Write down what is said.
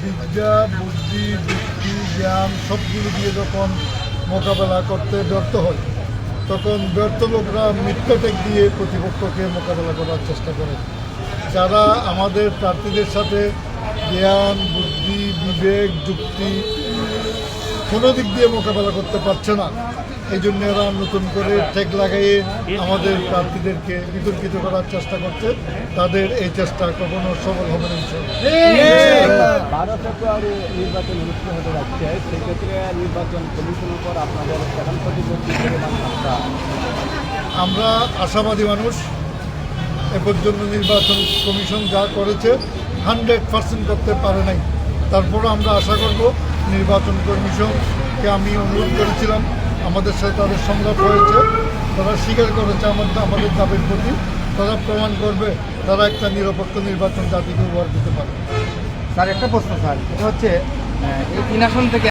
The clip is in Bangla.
বিদ্যা, বুদ্ধি, যুক্তি, জ্ঞান সবগুলো দিয়ে যখন মোকাবেলা করতে ব্যর্থ হয়, তখন ব্যর্থ লোকরা মিথ্যা টেক দিয়ে প্রতিপক্ষকে মোকাবেলা করার চেষ্টা করে। যারা আমাদের প্রার্থীদের সাথে জ্ঞান, বুদ্ধি, বিবেক, যুক্তি কোনো দিক দিয়ে মোকাবেলা করতে পারছে না, এই জন্য এরা নতুন করে ঠেক লাগাইয়ে আমাদের প্রার্থীদেরকে বিতর্কিত করার চেষ্টা করছে। তাদের এই চেষ্টা কখনো সফল হবে না। 12 ফেব্রুয়ারি নির্বাচন অনুষ্ঠিত হতে যাচ্ছে, সেক্ষেত্রে নির্বাচন কমিশনের উপর আপনাদের প্রধান প্রতিপত্তি আমরা আশাবাদী মানুষ। এ পর্যন্ত নির্বাচন কমিশন যা করেছে 100% করতে পারে নাই। তারপরও আমরা আশা করব নির্বাচন কমিশনকে আমি অনুরোধ করেছিলাম, আমাদের সাথে তাদের সংলাপ হয়েছে, তারা স্বীকার করেছে আমাদের দাবির প্রতি। তারা প্রমাণ করবে তারা একটা নিরপেক্ষ নির্বাচন জাতিকে উপহার দিতে পারে। স্যার একটা প্রশ্ন স্যার, এটা হচ্ছে এই 3 আসন থেকে